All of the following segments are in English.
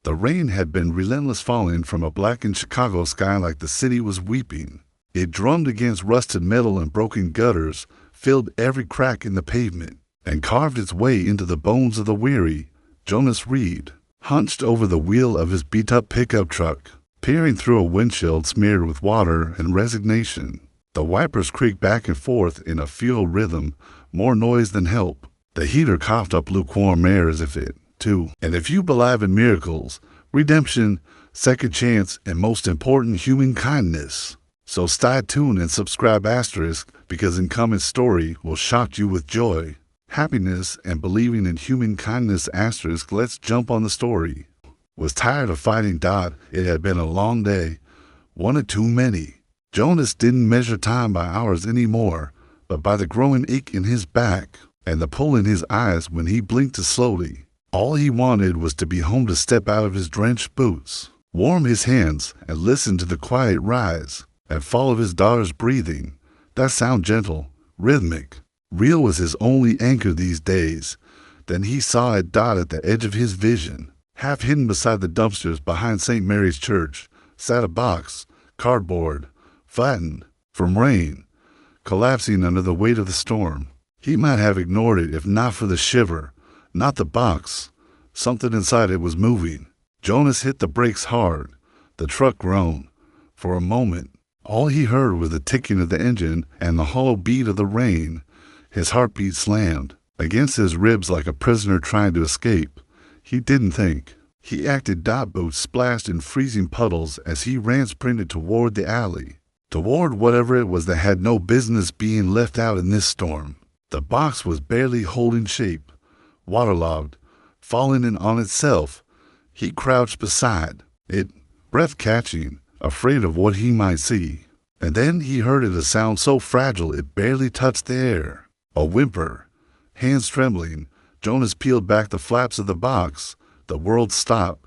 The rain had been relentless, falling from a blackened Chicago sky like the city was weeping. It drummed against rusted metal and broken gutters, filled every crack in the pavement, and carved its way into the bones of the weary. Jonas Reed, hunched over the wheel of his beat-up pickup truck, peering through a windshield smeared with water and resignation. The wipers creaked back and forth in a fuel rhythm, more noise than help. The heater coughed up lukewarm air as if it, too. And if you believe in miracles, redemption, second chance, and most important, human kindness. So stay tuned and subscribe asterisk, because incoming story will shock you with joy, happiness, and believing in human kindness asterisk. Let's jump on the story. Was tired of fighting Dot. It had been a long day, one of too many. Jonas didn't measure time by hours anymore, but by the growing ache in his back and the pull in his eyes when he blinked too slowly. All he wanted was to be home, to step out of his drenched boots, warm his hands, and listen to the quiet rise and fall of his daughter's breathing. That sound, gentle, rhythmic, real, was his only anchor these days. Then he saw it, Dot at the edge of his vision. Half hidden beside the dumpsters behind St. Mary's Church sat a box, cardboard, flattened from rain, collapsing under the weight of the storm. He might have ignored it if not for the shiver, not the box. Something inside it was moving. Jonas hit the brakes hard. The truck groaned. For a moment, all he heard was the ticking of the engine and the hollow beat of the rain. His heartbeat slammed against his ribs like a prisoner trying to escape. He didn't think. He acted. Dot boots splashed in freezing puddles as he ran, sprinted toward the alley, toward whatever it was that had no business being left out in this storm. The box was barely holding shape, waterlogged, falling in on itself. He crouched beside it, breath-catching, afraid of what he might see. And then he heard it, a sound so fragile it barely touched the air. A whimper. Hands trembling, Jonas peeled back the flaps of the box. The world stopped.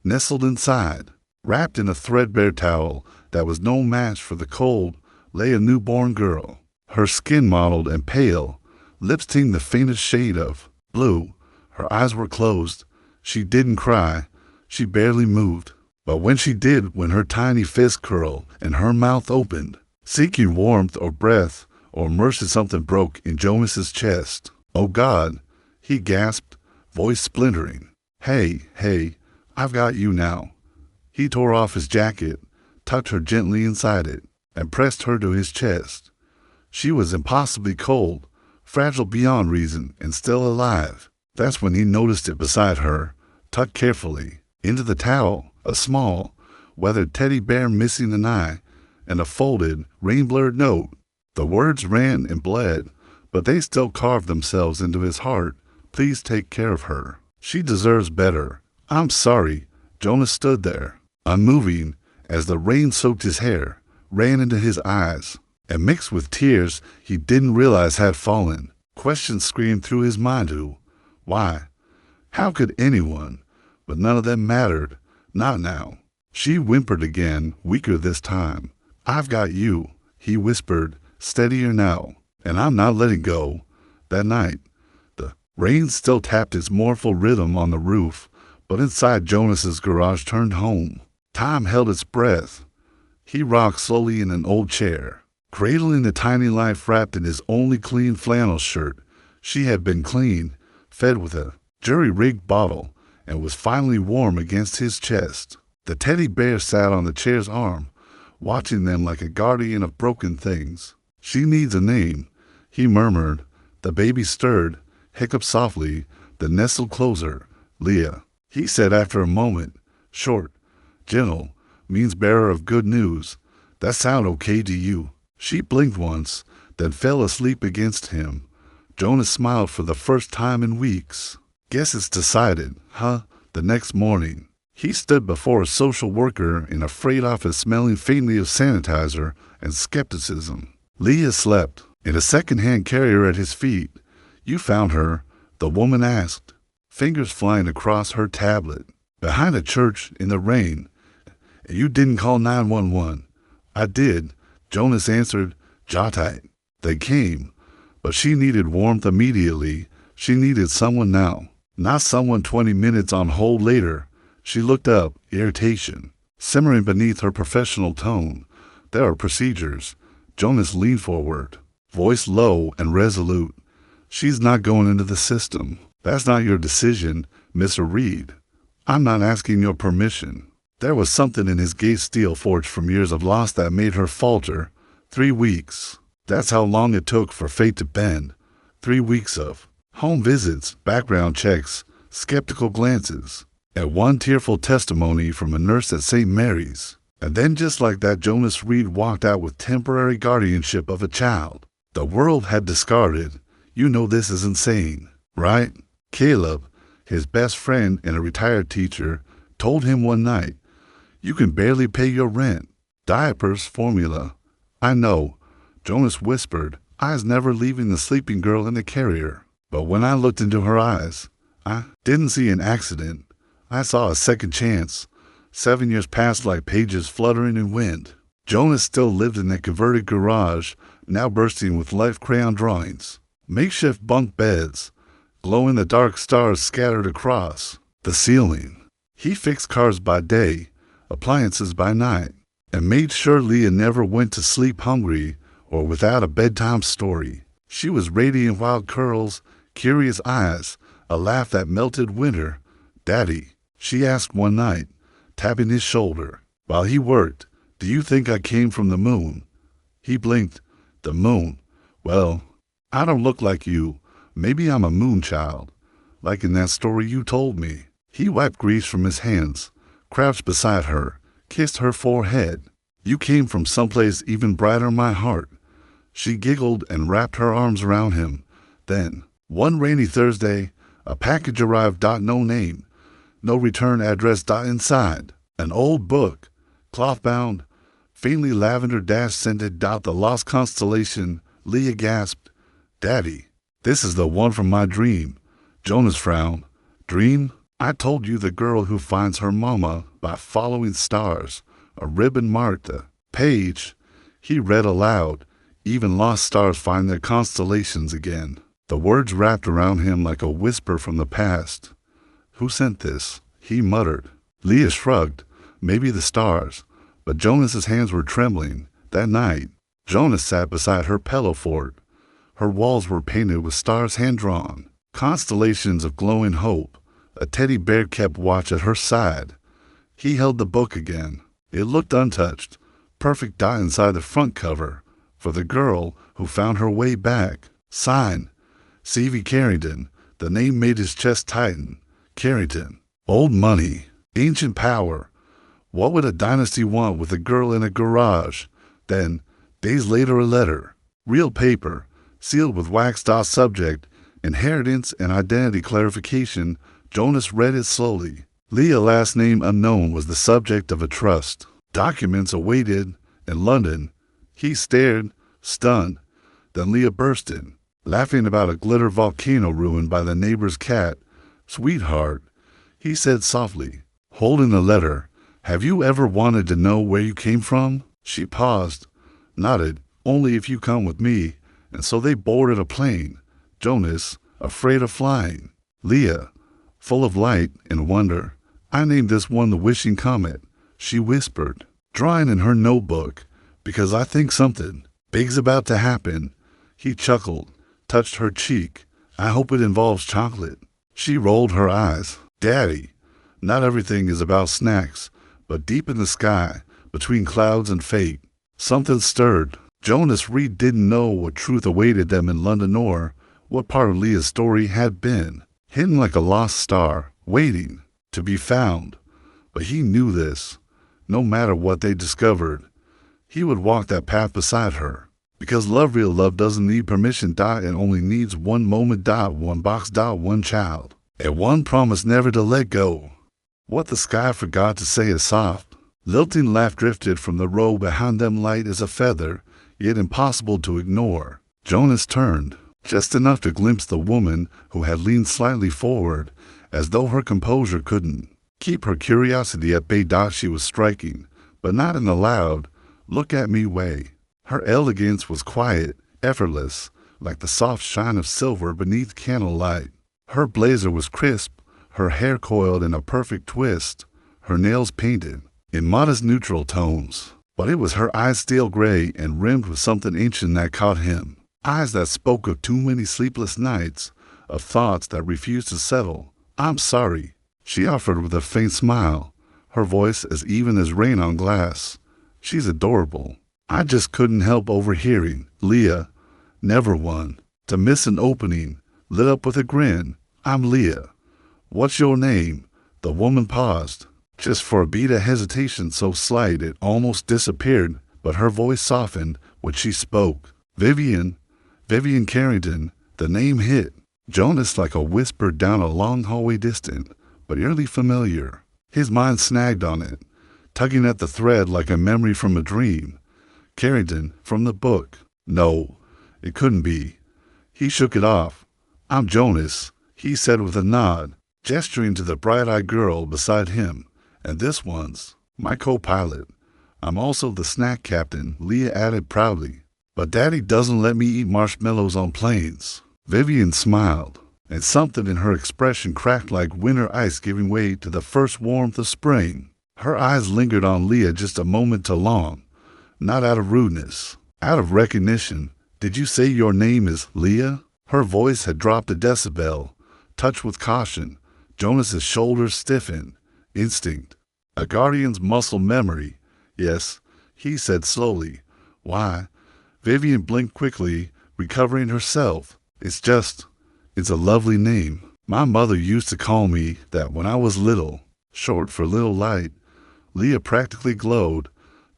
Nestled inside, wrapped in a threadbare towel that was no match for the cold, lay a newborn girl. Her skin mottled and pale, lips tinged the faintest shade of blue. Her eyes were closed. She didn't cry. She barely moved. But when she did, when her tiny fist curled and her mouth opened, seeking warmth or breath or mercy, something broke in Jonas's chest. "Oh God," he gasped, voice splintering. Hey, I've got you now." He tore off his jacket, tucked her gently inside it, and pressed her to his chest. She was impossibly cold, fragile beyond reason, and still alive. That's when he noticed it beside her, tucked carefully into the towel, a small, weathered teddy bear missing an eye, and a folded, rain-blurred note. The words ran and bled, but they still carved themselves into his heart. "Please take care of her. She deserves better. I'm sorry." Jonas stood there, unmoving, as the rain soaked his hair, ran into his eyes, and mixed with tears he didn't realize had fallen. Questions screamed through his mind. Who? Why? How could anyone? But none of them mattered. Not now. She whimpered again, weaker this time. "I've got you," he whispered, steadier now, "and I'm not letting go." That night, the rain still tapped its mournful rhythm on the roof, but inside Jonas's garage turned home. Time held its breath. He rocked slowly in an old chair, cradling the tiny life wrapped in his only clean flannel shirt. She had been clean, fed with a jury-rigged bottle, and was finally warm against his chest. The teddy bear sat on the chair's arm, watching them like a guardian of broken things. "She needs a name," he murmured. The baby stirred, hiccuped softly, then nestled closer. "Leah," he said after a moment. "Short, gentle, means bearer of good news. That sound okay to you?" She blinked once, then fell asleep against him. Jonas smiled for the first time in weeks. "Guess it's decided, huh?" The next morning, he stood before a social worker in a freight office smelling faintly of sanitizer and skepticism. Leah slept in a second-hand carrier at his feet. "You found her?" the woman asked, fingers flying across her tablet. "Behind a church in the rain. You didn't call 911. "I did," Jonas answered, jaw tight. "They came, but she needed warmth immediately. She needed someone now, not someone 20 minutes on hold later. She looked up, irritation simmering beneath her professional tone. There are procedures. Jonas leaned forward, voice low and resolute. She's not going into the system. That's not your decision, Mr. Reed. I'm not asking your permission. There was something in his gaze, steel forged from years of loss, that made her falter. 3 weeks. That's how long it took for fate to bend. 3 weeks of home visits, background checks, skeptical glances, and one tearful testimony from a nurse at St. Mary's. And then, just like that, Jonas Reed walked out with temporary guardianship of a child the world had discarded. You know this is insane, right? Caleb, his best friend and a retired teacher, told him one night, "You can barely pay your rent. Diapers, formula." "I know," Jonas whispered, eyes never leaving the sleeping girl in the carrier. But when I looked into her eyes, I didn't see an accident. I saw a second chance. 7 years passed like pages fluttering in wind. Jonas still lived in that converted garage, now bursting with life crayon drawings. Makeshift bunk beds, glow-in-the-dark stars scattered across the ceiling. He fixed cars by day, appliances by night, and made sure Leah never went to sleep hungry or without a bedtime story. She was radiant, wild curls, curious eyes, a laugh that melted winter. "Daddy," she asked one night, tapping his shoulder while he worked, "do you think I came from the moon?" He blinked. "The moon? Well, I don't look like you. Maybe I'm a moon child, like in that story you told me." He wiped grease from his hands, crouched beside her, kissed her forehead. "You came from someplace even brighter, my heart." She giggled and wrapped her arms around him. Then, one rainy Thursday, a package arrived. No name, no return address. Inside, an old book, cloth-bound, faintly lavender-scented. The lost constellation. Leah gasped, "Daddy, this is the one from my dream." Jonas frowned. "Dream? I told you, the girl who finds her mama by following stars. A ribbon marked the page." He read aloud, "Even lost stars find their constellations again." The words wrapped around him like a whisper from the past. "Who sent this?" he muttered. Leah shrugged. "Maybe the stars." But Jonas's hands were trembling. That night, Jonas sat beside her pillow fort. Her walls were painted with stars hand-drawn, constellations of glowing hope. A teddy bear kept watch at her side. He held the book again. It looked untouched, perfect. Inside the front cover, "For the girl who found her way back." Sign, C.V. Carrington. The name made his chest tighten. Carrington. Old money. Ancient power. What would a dynasty want with a girl in a garage? Then, days later, a letter. Real paper, sealed with wax. Subject, inheritance and identity clarification. Jonas read it slowly. Leah, last name unknown, was the subject of a trust. Documents awaited in London. He stared, stunned. Then Leah burst in, laughing about a glitter volcano ruined by the neighbor's cat. "Sweetheart," he said softly, holding the letter, "have you ever wanted to know where you came from?" She paused, nodded. "Only if you come with me." And so they boarded a plane. Jonas, afraid of flying. Leah, full of light and wonder. "I named this one the Wishing Comet," she whispered, drawing in her notebook, "because I think something big's about to happen." He chuckled, touched her cheek. "I hope it involves chocolate." She rolled her eyes. "Daddy, not everything is about snacks." But deep in the sky, between clouds and fate, something stirred. Jonas Reed didn't know what truth awaited them in London, or what part of Leah's story had been hidden like a lost star, waiting to be found. But he knew this. No matter what they discovered, he would walk that path beside her. Because love, real love, doesn't need permission. It only needs one moment. One box. One child. And one promise never to let go. What the sky forgot to say is soft. Lilting laugh drifted from the row behind them, light as a feather, yet impossible to ignore. Jonas turned, just enough to glimpse the woman who had leaned slightly forward, as though her composure couldn't keep her curiosity at bay. She was striking, but not in the loud, look-at-me way. Her elegance was quiet, effortless, like the soft shine of silver beneath candlelight. Her blazer was crisp, her hair coiled in a perfect twist. her nails painted in modest neutral tones. But it was her eyes steel gray and rimmed with something ancient that caught him. Eyes that spoke of too many sleepless nights, of thoughts that refused to settle. "I'm sorry," she offered with a faint smile, her voice as even as rain on glass. "She's adorable. I just couldn't help overhearing." Leah, never one to miss an opening, lit up with a grin. "I'm Leah. What's your name?" The woman paused, just for a beat of hesitation so slight it almost disappeared, but her voice softened when she spoke. "Vivian Carrington." The name hit Jonas like a whisper down a long hallway, distant, but eerily familiar. His mind snagged on it, tugging at the thread like a memory from a dream. Carrington, from the book. No, it couldn't be. He shook it off. "I'm Jonas," he said with a nod, gesturing to the bright-eyed girl beside him. "And this one's my co-pilot. I'm also the snack captain," Leah added proudly. "But Daddy doesn't let me eat marshmallows on planes." Vivian smiled, and something in her expression cracked like winter ice giving way to the first warmth of spring. Her eyes lingered on Leah just a moment too long, not out of rudeness, out of recognition. "Did you say your name is Leah?" Her voice had dropped a decibel, touched with caution. Jonas's shoulders stiffened. Instinct. A guardian's muscle memory. "Yes," he said slowly. "Why?" Vivian blinked quickly, recovering herself. It's a lovely name. My mother used to call me that when I was little, short for Little Light." Leah practically glowed.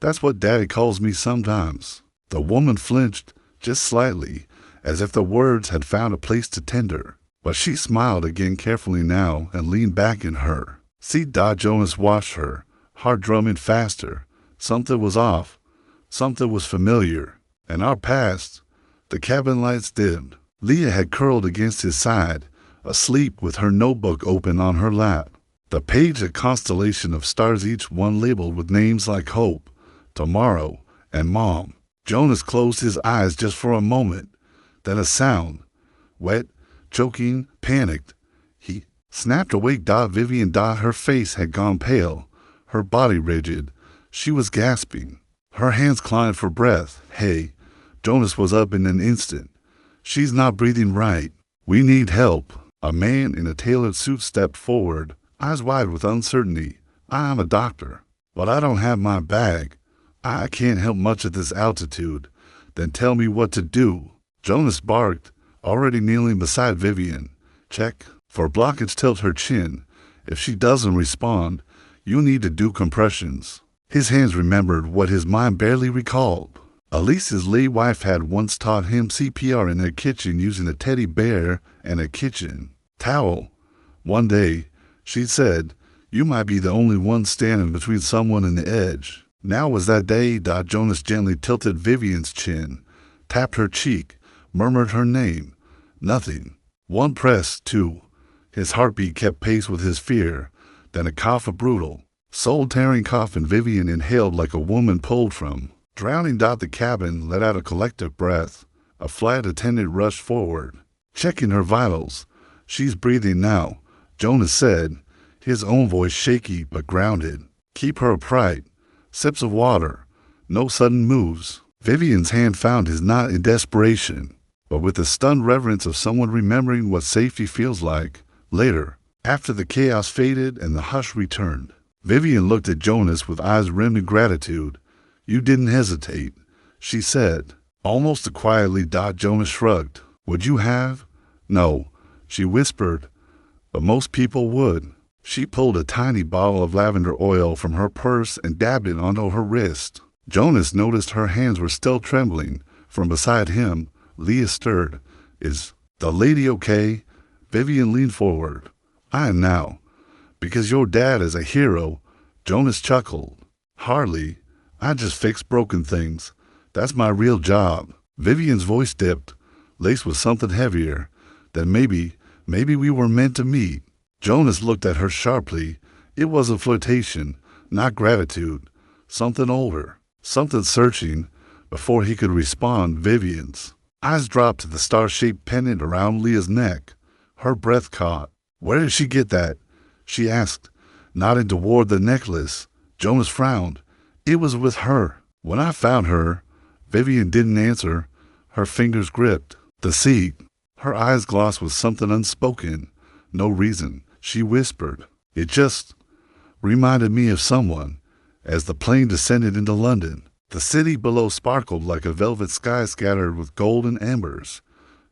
"That's what Daddy calls me sometimes." The woman flinched, just slightly, as if the words had found a place to tender. But she smiled again carefully now and leaned back in her. "See," Jonas watched her, heart drumming faster. Something was off. Something was familiar. And our past. The cabin lights dimmed. Leah had curled against his side, asleep with her notebook open on her lap. The page a constellation of stars, each one labeled with names like Hope, Tomorrow, and Mom. Jonas closed his eyes just for a moment. Then a sound. Wet, choking, panicked. He snapped awake. Vivian. Her face had gone pale, her body rigid. She was gasping. Her hands climbed for breath. "Hey." Jonas was up in an instant. "She's not breathing right. We need help." A man in a tailored suit stepped forward, eyes wide with uncertainty. "I'm a doctor, but I don't have my bag. I can't help much at this altitude." "Then tell me what to do." Jonas barked, already kneeling beside Vivian. "Check for blockage. Tilt her chin. If she doesn't respond, you need to do compressions." His hands remembered what his mind barely recalled. Elise's late wife had once taught him CPR in their kitchen using a teddy bear and a kitchen towel. One day, she said, "You might be the only one standing between someone and the edge." Now was that day. Jonas gently tilted Vivian's chin, tapped her cheek, murmured her name. Nothing. One press, two. His heartbeat kept pace with his fear. Then a cough, a brutal, soul-tearing cough, and Vivian inhaled like a woman pulled from drowning. The cabin let out a collective breath. A flight attendant rushed forward, checking her vitals. "She's breathing now," Jonas said, his own voice shaky but grounded. "Keep her upright. Sips of water. No sudden moves." Vivian's hand found his, not in desperation, but with the stunned reverence of someone remembering what safety feels like. Later, after the chaos faded and the hush returned, Vivian looked at Jonas with eyes rimmed in gratitude. "You didn't hesitate," she said, almost quietly. Jonas shrugged. "Would you have?" "No," she whispered, "but most people would." She pulled a tiny bottle of lavender oil from her purse and dabbed it onto her wrist. Jonas noticed her hands were still trembling. From beside him, Leah stirred. "Is the lady okay?" Vivian leaned forward. "I am now. Because your dad is a hero." Jonas chuckled. "Hardly. I just fix broken things. That's my real job." Vivian's voice dipped, laced with something heavier. "Then maybe we were meant to meet." Jonas looked at her sharply. It wasn't flirtation, not gratitude. Something older, something searching. Before he could respond, Vivian's eyes dropped to the star-shaped pendant around Leah's neck. Her breath caught. "Where did she get that?" she asked, nodding toward the necklace. Jonas frowned. It was with her. When I found her, Vivian didn't answer. Her fingers gripped the seat. Her eyes glossed with something unspoken. No reason. She whispered. It just reminded me of someone. As the plane descended into London, the city below sparkled like a velvet sky scattered with golden embers.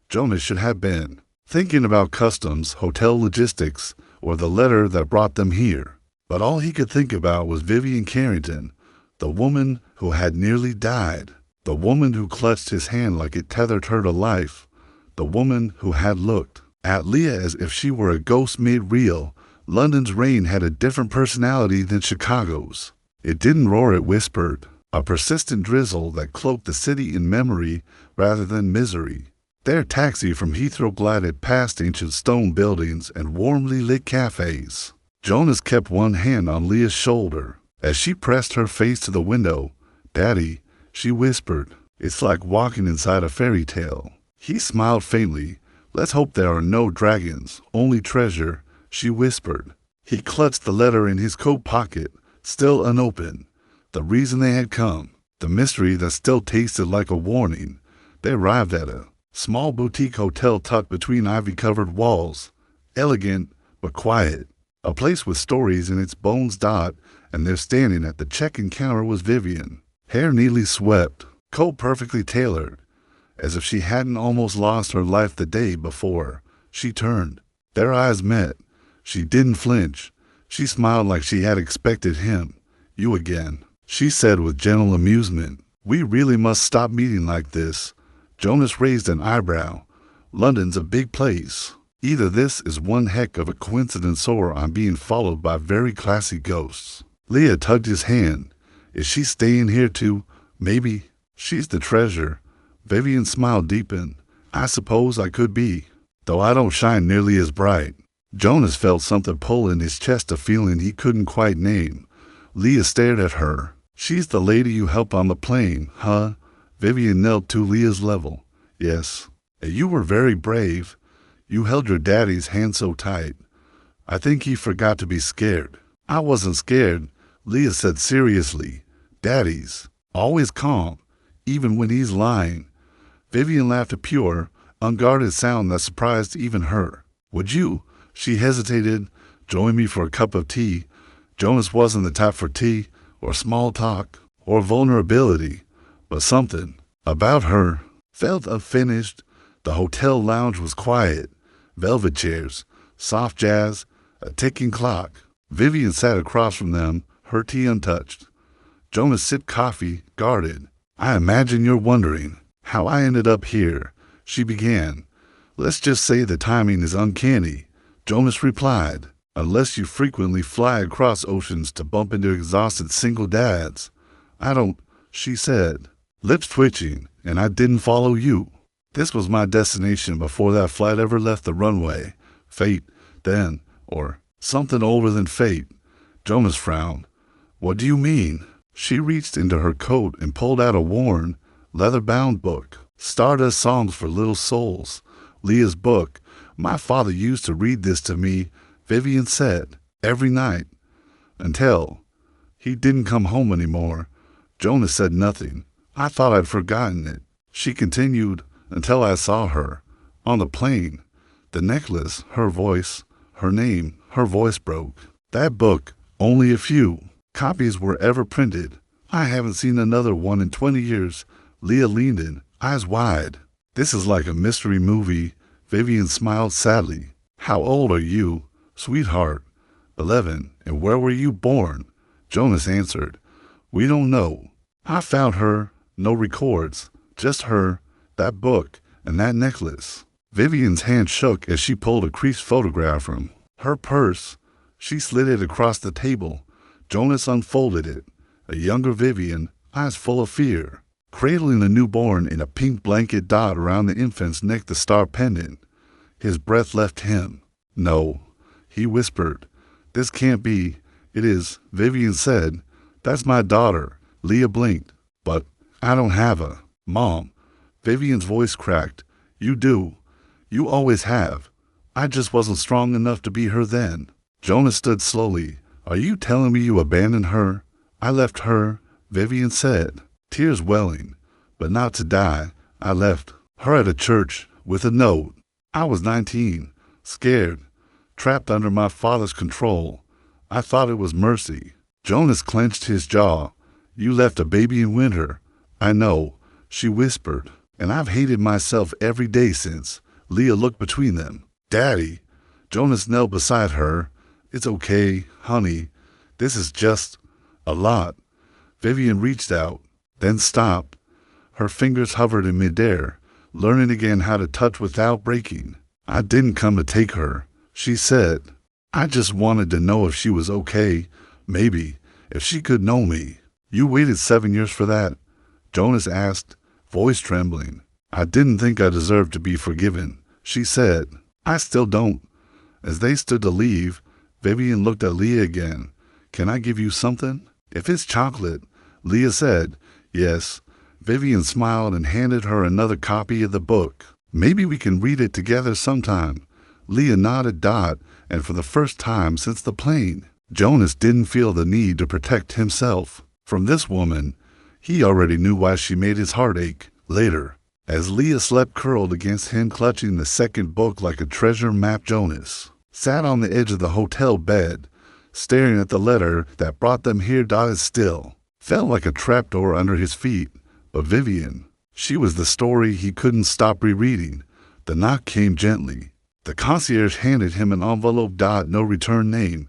Jonas should have been thinking about customs, hotel logistics, or the letter that brought them here. But all he could think about was Vivian Carrington, the woman who had nearly died, the woman who clutched his hand like it tethered her to life, the woman who had looked at Leah as if she were a ghost made real. London's rain had a different personality than Chicago's. It didn't roar, it whispered, a persistent drizzle that cloaked the city in memory rather than misery. Their taxi from Heathrow glided past ancient stone buildings and warmly lit cafes. Jonas kept one hand on Leah's shoulder. As she pressed her face to the window, "Daddy," she whispered, "it's like walking inside a fairy tale." He smiled faintly. "Let's hope there are no dragons, only treasure," she whispered. He clutched the letter in his coat pocket, still unopened. The reason they had come, the mystery that still tasted like a warning. They arrived at a small boutique hotel tucked between ivy-covered walls. Elegant, but quiet. A place with stories in its bones dot, and there standing at the check-in counter was Vivian. Hair neatly swept, coat perfectly tailored, as if she hadn't almost lost her life the day before. She turned. Their eyes met. She didn't flinch. She smiled like she had expected him. "You again," she said with gentle amusement. "We really must stop meeting like this." Jonas raised an eyebrow. "London's a big place. Either this is one heck of a coincidence or I'm being followed by very classy ghosts." Leah tugged his hand. "Is she staying here too?" "Maybe. She's the treasure." Vivian's smile deepened. "I suppose I could be, though I don't shine nearly as bright." Jonas felt something pull in his chest, a feeling he couldn't quite name. Leah stared at her. "She's the lady you helped on the plane, huh?" Vivian knelt to Leah's level. "Yes. And you were very brave. You held your daddy's hand so tight. I think he forgot to be scared." "I wasn't scared," Leah said seriously. "Daddy's always calm, even when he's lying." Vivian laughed, a pure, unguarded sound that surprised even her. "Would you," she hesitated, "join me for a cup of tea?" Jonas wasn't the type for tea, or small talk, or vulnerability, but something about her felt unfinished. The hotel lounge was quiet. Velvet chairs, soft jazz, a ticking clock. Vivian sat across from them, her tea untouched. Jonas sipped coffee, guarded. "I imagine you're wondering how I ended up here," she began. "Let's just say the timing is uncanny," Jonas replied. "Unless you frequently fly across oceans to bump into exhausted single dads." "I don't," she said, lips twitching, "and I didn't follow you. This was my destination before that flight ever left the runway. Fate, then, or something older than fate." Jonas frowned. "What do you mean?" She reached into her coat and pulled out a worn, leather-bound book. "Stardust Songs for Little Souls." Leah's book. "My father used to read this to me," Vivian said, "every night. Until he didn't come home anymore." Jonas said nothing. "I thought I'd forgotten it," she continued, "until I saw her. On the plane. The necklace, her voice, her name." Her voice broke. "That book, only a few copies were ever printed. I haven't seen another one in 20 years. Leah leaned in, eyes wide. "This is like a mystery movie." Vivian smiled sadly. "How old are you?" "Sweetheart, 11. "And where were you born?" Jonas answered. "We don't know. I found her. No records. Just her, that book, and that necklace." Vivian's hand shook as she pulled a creased photograph from her purse. She slid it across the table. Jonas unfolded it. A younger Vivian, eyes full of fear, cradling a newborn in a pink blanket dot around the infant's neck, the star pendant. His breath left him. "No," he whispered. "This can't be." "It is," Vivian said. "That's my daughter." Leah blinked. "But I don't have a mom." Vivian's voice cracked. "You do. You always have. I just wasn't strong enough to be her then." Jonas stood slowly, Are you telling me you abandoned her? I left her, Vivian said, tears welling. But not to die. I left her at a church with a note. I was 19, scared, trapped under my father's control. I thought it was mercy. Jonas clenched his jaw. You left a baby in winter. I know, she whispered, and I've hated myself every day since. Leah looked between them. Daddy. Jonas knelt beside her. It's okay, honey. This is just a lot. Vivian reached out, then stopped. Her fingers hovered in midair, learning again how to touch without breaking. I didn't come to take her, she said. I just wanted to know if she was okay. Maybe, if she could know me. You waited 7 years for that? Jonas asked, voice trembling. I didn't think I deserved to be forgiven, she said. I still don't. As they stood to leave, Vivian looked at Leah again. Can I give you something? If it's chocolate, Leah said. Yes. Vivian smiled and handed her another copy of the book. Maybe we can read it together sometime. Leah nodded Dot, and for the first time since the plane, Jonas didn't feel the need to protect himself from this woman. He already knew why she made his heart ache. Later, as Leah slept curled against him clutching the second book like a treasure map, Jonas sat on the edge of the hotel bed, staring at the letter that brought them here. Dotted still, felt like a trapdoor under his feet. But Vivian, she was the story he couldn't stop rereading. The knock came gently. The concierge handed him an envelope. No return name,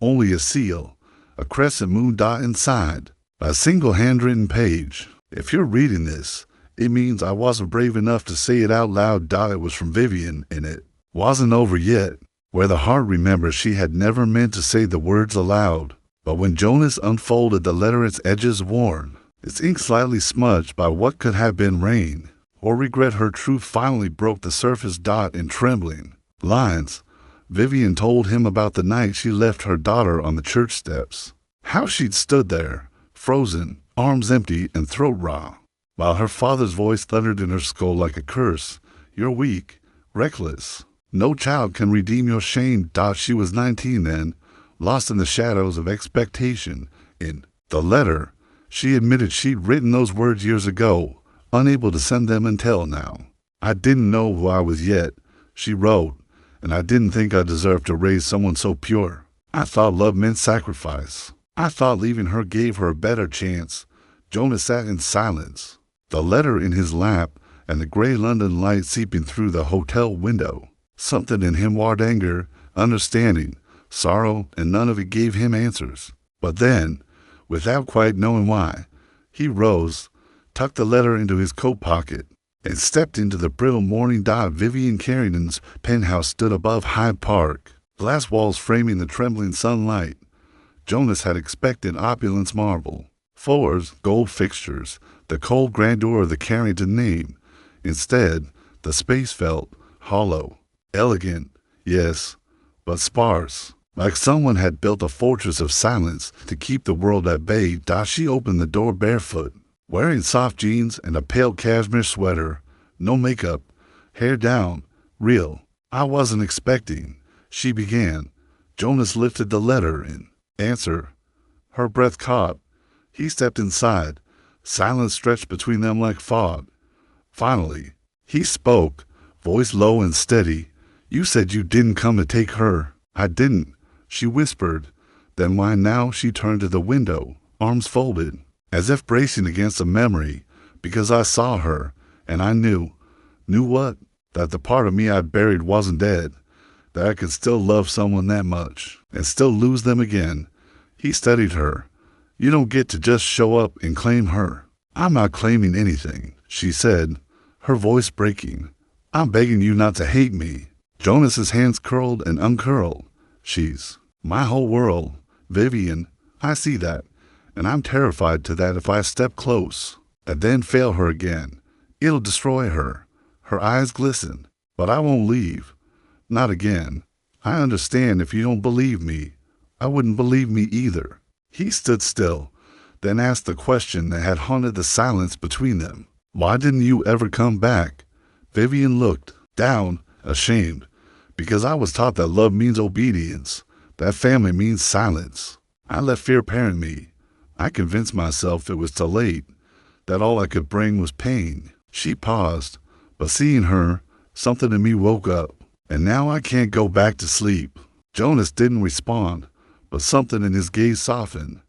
only a seal, a crescent moon dot inside, a single handwritten page. If you're reading this, it means I wasn't brave enough to say it out loud. It was from Vivian, and it wasn't over yet. Where the heart remembered she had never meant to say the words aloud. But when Jonas unfolded the letter, its edges worn, its ink slightly smudged by what could have been rain or regret, her truth finally broke the surface. In trembling lines, Vivian told him about the night she left her daughter on the church steps. How she'd stood there, frozen, arms empty and throat raw, while her father's voice thundered in her skull like a curse. You're weak, reckless. No child can redeem your shame. She was 19 then, lost in the shadows of expectation. In the letter, she admitted she'd written those words years ago, unable to send them until now. I didn't know who I was yet, she wrote, and I didn't think I deserved to raise someone so pure. I thought love meant sacrifice. I thought leaving her gave her a better chance. Jonas sat in silence, the letter in his lap and the gray London light seeping through the hotel window. Something in him warred anger, understanding, sorrow, and none of it gave him answers. But then, without quite knowing why, he rose, tucked the letter into his coat pocket, and stepped into the brittle morning. Vivian Carrington's penthouse stood above Hyde Park, glass walls framing the trembling sunlight. Jonas had expected opulence, marble floors, gold fixtures, the cold grandeur of the Carrington name. Instead, the space felt hollow, elegant, yes, but sparse. Like someone had built a fortress of silence to keep the world at bay. She opened the door barefoot, wearing soft jeans and a pale cashmere sweater. No makeup, hair down, real. I wasn't expecting, she began. Jonas lifted the letter in answer. Her breath caught. He stepped inside. Silence stretched between them like fog. Finally, he spoke, voice low and steady. You said you didn't come to take her. I didn't, she whispered. Then why now? She turned to the window, arms folded, as if bracing against a memory. Because I saw her, and I knew. Knew what? That the part of me I'd buried wasn't dead. That I could still love someone that much, and still lose them again. He studied her. You don't get to just show up and claim her. I'm not claiming anything, she said, her voice breaking. I'm begging you not to hate me. Jonas's hands curled and uncurled. She's my whole world, Vivian. I see that, and I'm terrified to that if I step close and then fail her again, it'll destroy her. Her eyes glisten. But I won't leave. Not again. I understand if you don't believe me. I wouldn't believe me either. He stood still, then asked the question that had haunted the silence between them. Why didn't you ever come back? Vivian looked down, ashamed, because I was taught that love means obedience. That family means silence. I let fear parent me. I convinced myself it was too late, that all I could bring was pain. She paused, but seeing her, something in me woke up. And now I can't go back to sleep. Jonas didn't respond, but something in his gaze softened.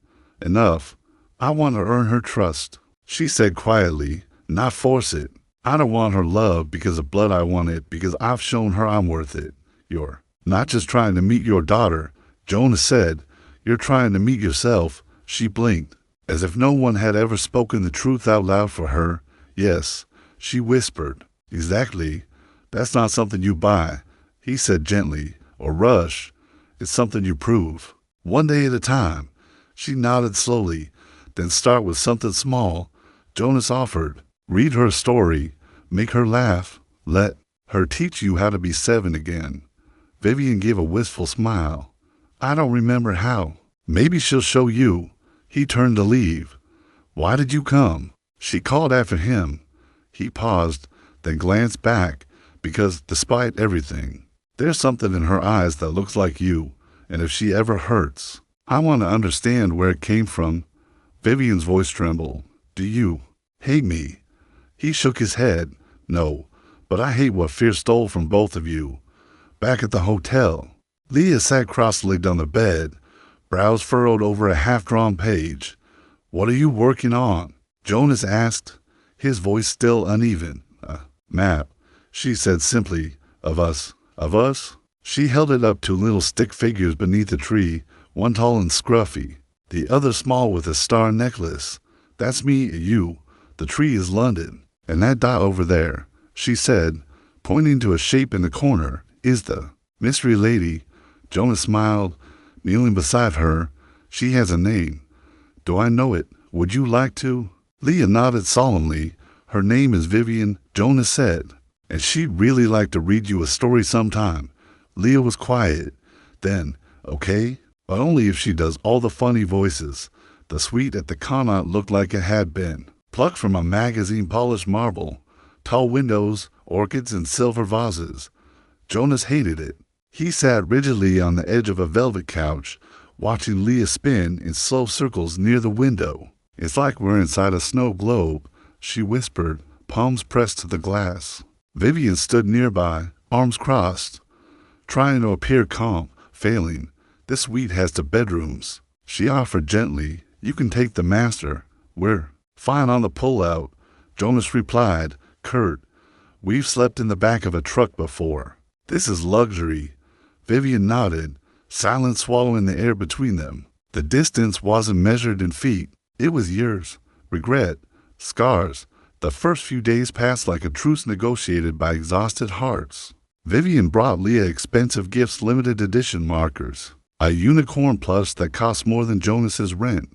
Enough. I want to earn her trust. She said quietly, not force it. I don't want her love because of blood. I want it because I've shown her I'm worth it. You're not just trying to meet your daughter, Jonas said. You're trying to meet yourself. She blinked, as if no one had ever spoken the truth out loud for her. Yes, she whispered. Exactly. That's not something you buy, he said gently, or rush. It's something you prove. One day at a time. She nodded slowly. Then start with something small. Jonas offered. Read her a story. Make her laugh. Let her teach you how to be 7 again. Vivian gave a wistful smile. I don't remember how. Maybe she'll show you. He turned to leave. Why did you come? She called after him. He paused, then glanced back, because despite everything, there's something in her eyes that looks like you, and if she ever hurts, I want to understand where it came from. Vivian's voice trembled. Do you hate me? He shook his head. No, but I hate what fear stole from both of you. Back at the hotel, Leah sat cross-legged on the bed, brows furrowed over a half-drawn page. What are you working on? Jonas asked, his voice still uneven. Map, she said simply. Of us. Of us? She held it up to little stick figures beneath a tree, one tall and scruffy, the other small with a star necklace. That's me and you. The tree is London. And that dot over there, she said, pointing to a shape in the corner, is the mystery lady. Jonas smiled, kneeling beside her. She has a name. Do I know it? Would you like to? Leah nodded solemnly. Her name is Vivian, Jonas said, and she'd really like to read you a story sometime. Leah was quiet. Then, okay, but only if she does all the funny voices. The suite at the Connaught looked like it had been plucked from a magazine, polished marble, tall windows, orchids, and silver vases. Jonas hated it. He sat rigidly on the edge of a velvet couch, watching Leah spin in slow circles near the window. It's like we're inside a snow globe, she whispered, palms pressed to the glass. Vivian stood nearby, arms crossed, trying to appear calm, failing. This suite has 2 bedrooms. She offered gently. You can take the master. We're fine on the pull-out. Jonas replied, curt. We've slept in the back of a truck before. This is luxury. Vivian nodded, silence swallowing the air between them. The distance wasn't measured in feet. It was years, regret, scars. The first few days passed like a truce negotiated by exhausted hearts. Vivian brought Leah expensive gifts, limited edition markers, a unicorn plush that cost more than Jonas's rent.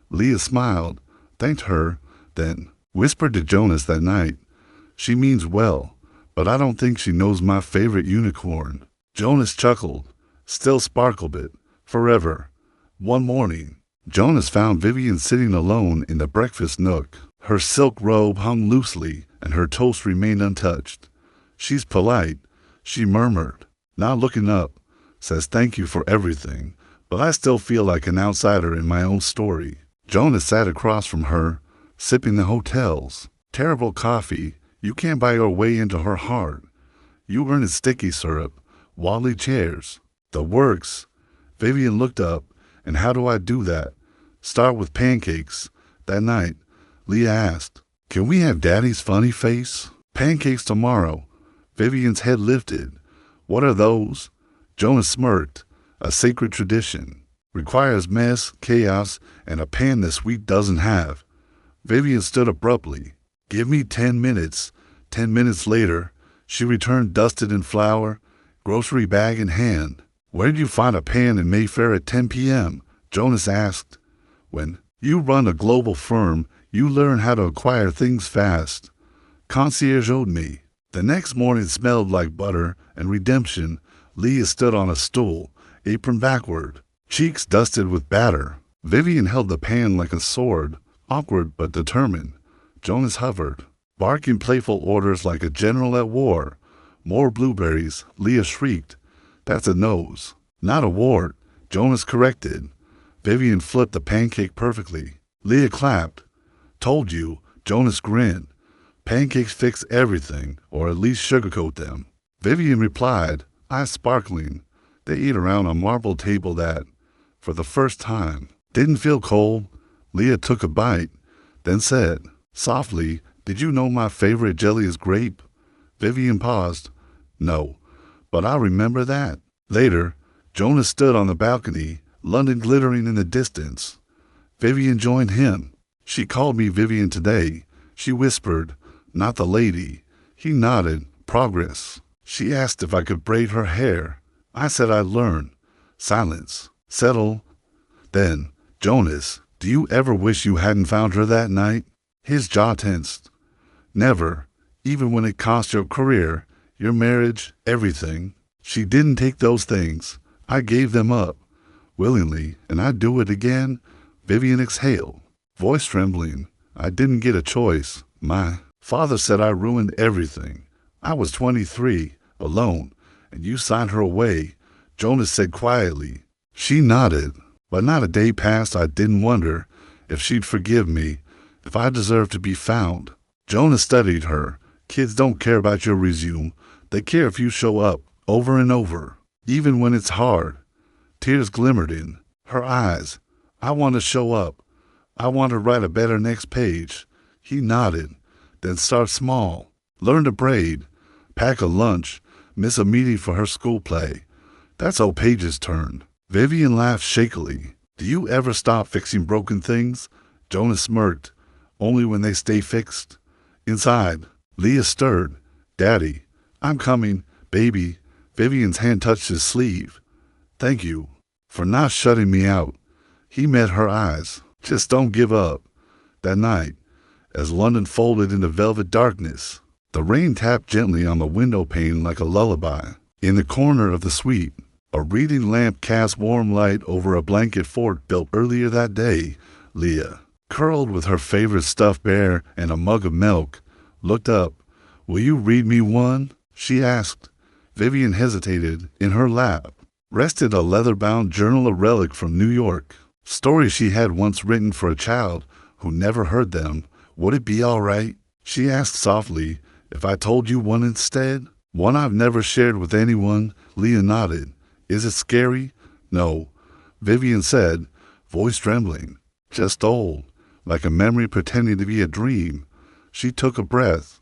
Leah smiled, thanked her, then whispered to Jonas that night, she means well, but I don't think she knows my favorite unicorn. Jonas chuckled, still sparkled it, forever. One morning, Jonas found Vivian sitting alone in the breakfast nook. Her silk robe hung loosely, and her toast remained untouched. She's polite, she murmured, not looking up, says thank you for everything, but I still feel like an outsider in my own story. Jonas sat across from her, sipping the hotel's terrible coffee. You can't buy your way into her heart. You earn it sticky syrup, wobbly chairs, the works. Vivian looked up, and how do I do that? Start with pancakes. That night, Leah asked, can we have Daddy's funny face? Pancakes tomorrow. Vivian's head lifted. What are those? Jonas smirked. A sacred tradition. Requires mess, chaos, and a pan the suite doesn't have. Vivian stood abruptly. Give me 10 minutes. 10 minutes later, she returned dusted in flour, grocery bag in hand. Where'd you find a pan in Mayfair at 10 p.m.? Jonas asked. When you run a global firm, you learn how to acquire things fast. Concierge owed me. The next morning smelled like butter and redemption. Leah stood on a stool, apron backward, cheeks dusted with batter. Vivian held the pan like a sword, awkward but determined. Jonas hovered, barking playful orders like a general at war. More blueberries, Leah shrieked. That's a nose, not a wart. Jonas corrected. Vivian flipped the pancake perfectly. Leah clapped. Told you, Jonas grinned. Pancakes fix everything, or at least sugarcoat them. Vivian replied, eyes sparkling. They eat around a marble table that, for the first time, didn't feel cold. Leah took a bite, then said, softly, did you know my favorite jelly is grape? Vivian paused. No, but I remember that. Later, Jonas stood on the balcony, London glittering in the distance. Vivian joined him. She called me Vivian today. She whispered, not the lady. He nodded, progress. She asked if I could braid her hair. I said I'd learn. Silence. Settle. Then, Jonas, do you ever wish you hadn't found her that night? His jaw tensed. Never. Even when it cost your career, your marriage, everything. She didn't take those things. I gave them up. Willingly, and I'd do it again. Vivian exhaled, voice trembling. I didn't get a choice. My father said I ruined everything. I was 23, alone, and you signed her away. Jonas said quietly. She nodded, but not a day passed I didn't wonder if she'd forgive me, if I deserved to be found. Jonas studied her. Kids don't care about your resume. They care if you show up, over and over, even when it's hard. Tears glimmered in her eyes. I want to show up. I want to write a better next page. He nodded. Then start small. Learn to braid. Pack a lunch. Miss a meeting for her school play. That's how pages turned. Vivian laughed shakily. Do you ever stop fixing broken things? Jonas smirked. Only when they stay fixed. Inside, Leah stirred. Daddy, I'm coming, baby. Vivian's hand touched his sleeve. Thank you for not shutting me out. He met her eyes. Just don't give up. That night, as London folded into velvet darkness, the rain tapped gently on the window pane like a lullaby. In the corner of the suite, a reading lamp cast warm light over a blanket fort built earlier that day. Leah, curled with her favorite stuffed bear and a mug of milk, looked up. Will you read me one? She asked. Vivian hesitated. In her lap rested a leather-bound journal, a relic from New York. Stories she had once written for a child who never heard them. Would it be all right? She asked softly, if I told you one instead? One I've never shared with anyone. Leah nodded. Is it scary? No. Vivian said, voice trembling. Just old, like a memory pretending to be a dream. She took a breath.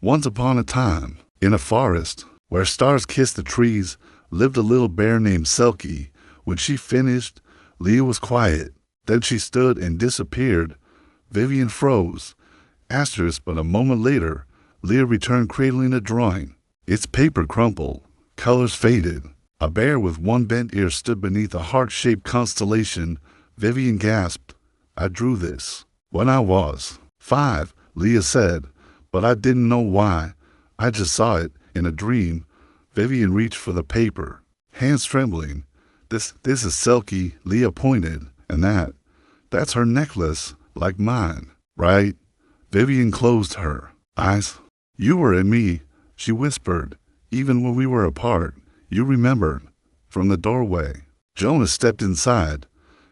Once upon a time, in a forest, where stars kissed the trees, lived a little bear named Selkie. When she finished, Leah was quiet. Then she stood and disappeared. Vivian froze. Asterisk, but a moment later, Leah returned cradling a drawing. Its paper crumpled. Colors faded. A bear with one bent ear stood beneath a heart-shaped constellation. Vivian gasped. I drew this when I was 5, Leah said, but I didn't know why. I just saw it in a dream. Vivian reached for the paper, hands trembling. This is Selkie, Leah pointed, and that's her necklace, like mine, right? Vivian closed her eyes. You were in me, she whispered, even when we were apart. You remembered. From the doorway, Jonas stepped inside.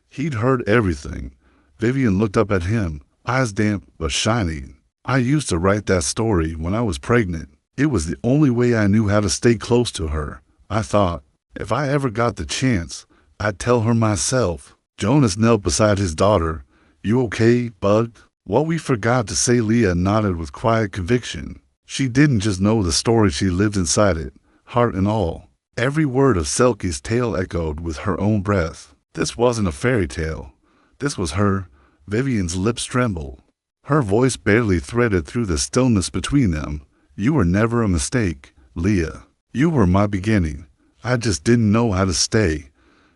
He'd heard everything. Vivian looked up at him, eyes damp but shining. I used to write that story when I was pregnant. It was the only way I knew how to stay close to her. I thought, if I ever got the chance, I'd tell her myself. Jonas knelt beside his daughter. You okay, bud? What we forgot to say, Leah nodded with quiet conviction. She didn't just know the story, she lived inside it, heart and all. Every word of Selkie's tale echoed with her own breath. This wasn't a fairy tale. This was her. Vivian's lips trembled. Her voice barely threaded through the stillness between them. You were never a mistake, Leah. You were my beginning. I just didn't know how to stay.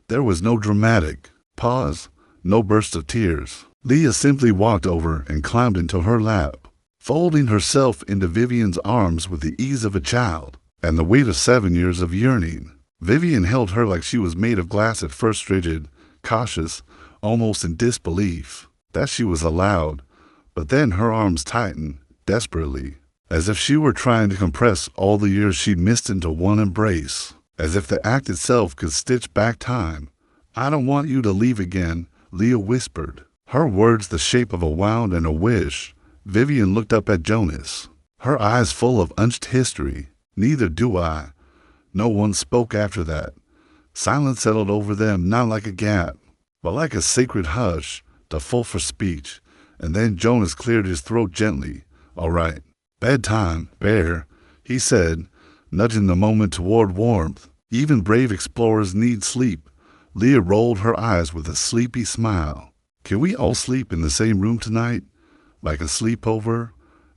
There was no dramatic pause, no burst of tears. Leah simply walked over and climbed into her lap, folding herself into Vivian's arms with the ease of a child and the weight of 7 years of yearning. Vivian held her like she was made of glass, at first rigid, cautious, almost in disbelief that she was allowed. But then her arms tightened, desperately, as if she were trying to compress all the years she'd missed into one embrace, as if the act itself could stitch back time. I don't want you to leave again, Leah whispered. Her words the shape of a wound and a wish. Vivian looked up at Jonas, her eyes full of unched history. Neither do I. No one spoke after that. Silence settled over them, not like a gap, but like a sacred hush, too full for speech. And then Jonas cleared his throat gently. All right. Bedtime, Bear, he said, nudging the moment toward warmth. Even brave explorers need sleep. Leah rolled her eyes with a sleepy smile. Can we all sleep in the same room tonight? Like a sleepover?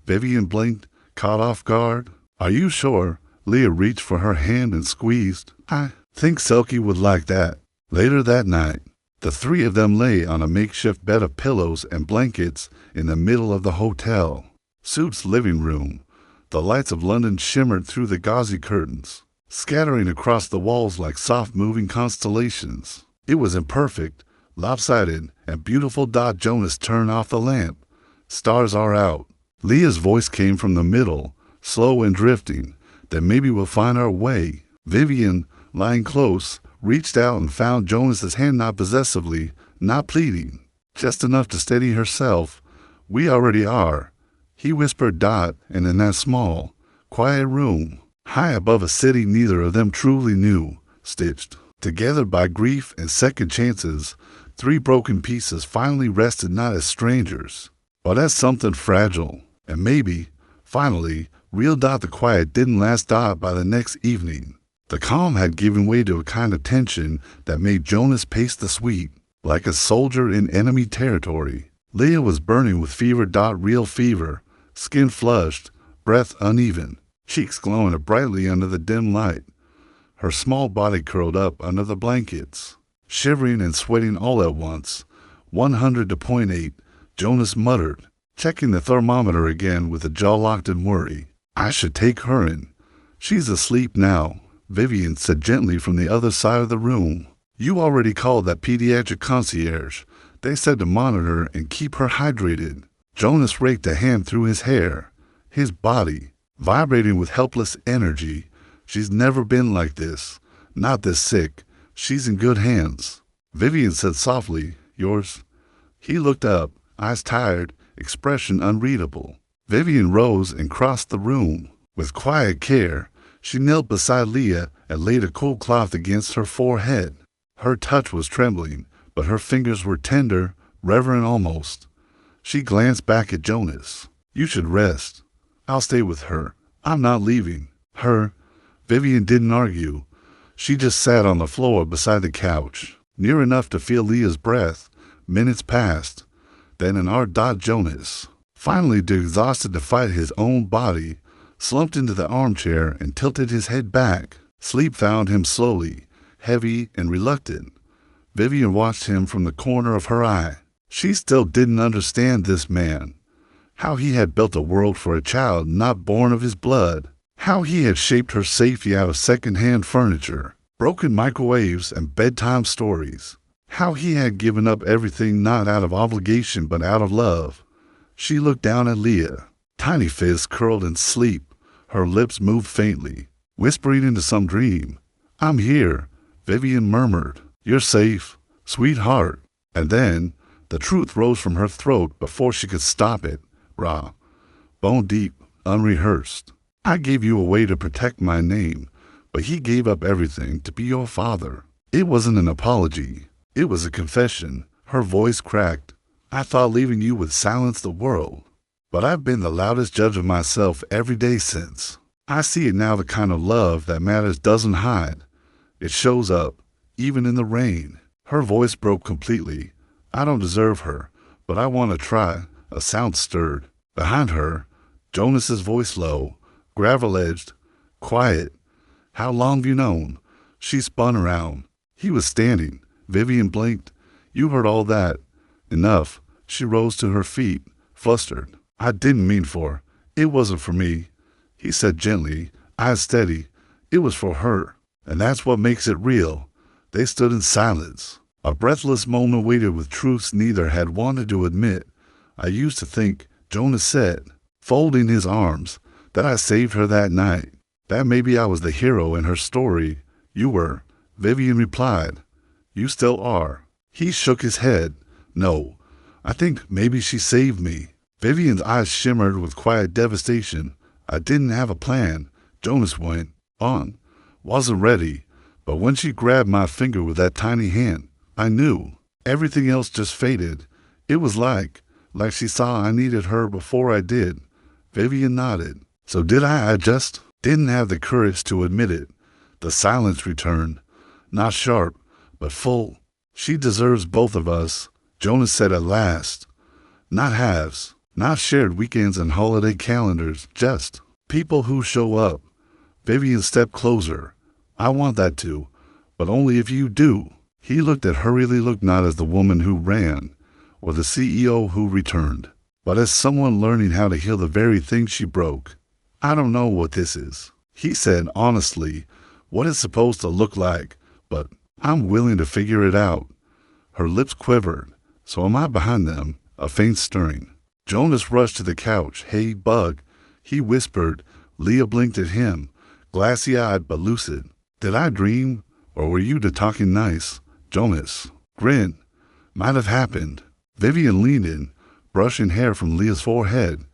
Vivian blinked, caught off guard. Are you sure? Leah reached for her hand and squeezed. I think Selkie would like that. Later that night, the three of them lay on a makeshift bed of pillows and blankets in the middle of the hotel. Suit's living room. The lights of London shimmered through the gauzy curtains, scattering across the walls like soft-moving constellations. It was imperfect, lopsided, and beautiful. Jonas turned off the lamp. Stars are out. Leah's voice came from the middle, slow and drifting. Then maybe we'll find our way. Vivian, lying close, reached out and found Jonas's hand, not possessively, not pleading, just enough to steady herself. We already are, he whispered. And in that small, quiet room, high above a city neither of them truly knew, stitched together by grief and second chances, three broken pieces finally rested not as strangers, but as something fragile, and maybe, finally, real. The quiet didn't last. By the next evening, the calm had given way to a kind of tension that made Jonas pace the suite, like a soldier in enemy territory. Leah was burning with fever. Real fever, skin flushed, breath uneven, cheeks glowing brightly under the dim light. Her small body curled up under the blankets, shivering and sweating all at once. 100.8, Jonas muttered, checking the thermometer again with a jaw locked in worry. I should take her in. She's asleep now, Vivian said gently from the other side of the room. You already called that pediatric concierge. They said to monitor and keep her hydrated. Jonas raked a hand through his hair, his body vibrating with helpless energy. She's never been like this, not this sick. She's in good hands, Vivian said softly. Yours? He looked up, eyes tired, expression unreadable. Vivian rose and crossed the room. With quiet care, she knelt beside Leah and laid a cool cloth against her forehead. Her touch was trembling, but her fingers were tender, reverent almost. She glanced back at Jonas. You should rest. I'll stay with her. I'm not leaving her. Vivian didn't argue. She just sat on the floor beside the couch, near enough to feel Leah's breath. Minutes passed. Then an hour. Jonas, finally exhausted to fight his own body, slumped into the armchair and tilted his head back. Sleep found him slowly, heavy and reluctant. Vivian watched him from the corner of her eye. She still didn't understand this man. How he had built a world for a child not born of his blood. How he had shaped her safety out of second-hand furniture, broken microwaves, and bedtime stories. How he had given up everything not out of obligation but out of love. She looked down at Leah, tiny fists curled in sleep. Her lips moved faintly, whispering into some dream. I'm here, Vivian murmured. You're safe, sweetheart. And then the truth rose from her throat before she could stop it, raw, bone deep, unrehearsed. I gave you away to protect my name, but he gave up everything to be your father. It wasn't an apology. It was a confession. Her voice cracked. I thought leaving you would silence the world, but I've been the loudest judge of myself every day since. I see it now. The kind of love that matters doesn't hide. It shows up, even in the rain. Her voice broke completely. I don't deserve her, but I want to try. A sound stirred. Behind her, Jonas's voice low, gravel-edged, quiet. How long have you known? She spun around. He was standing. Vivian blinked. You heard all that. Enough. She rose to her feet, flustered. I didn't mean for. It wasn't for me, he said gently, eyes steady. It was for her. And that's what makes it real. They stood in silence. A breathless moment waited with truths neither had wanted to admit. I used to think, Jonas said, folding his arms, that I saved her that night. That maybe I was the hero in her story. You were, Vivian replied. You still are. He shook his head. No, I think maybe she saved me. Vivian's eyes shimmered with quiet devastation. I didn't have a plan, Jonas went on. Wasn't ready, but when she grabbed my finger with that tiny hand, I knew. Everything else just faded. It was like she saw I needed her before I did. Vivian nodded. So did I just didn't have the courage to admit it. The silence returned, not sharp, but full. She deserves both of us, Jonas said at last. Not halves, not shared weekends and holiday calendars, just people who show up. Vivian stepped closer. I want that too, but only if you do. He looked not as the woman who ran, or the CEO who returned, but as someone learning how to heal the very thing she broke. I don't know what this is, he said honestly, what it's supposed to look like, but I'm willing to figure it out. Her lips quivered. So am I behind them? A faint stirring. Jonas rushed to the couch. Hey, Bug, he whispered. Leah blinked at him, glassy-eyed but lucid. Did I dream, or were you talking nice? Jonas grinned. Might have happened. Vivian leaned in, brushing hair from Leah's forehead.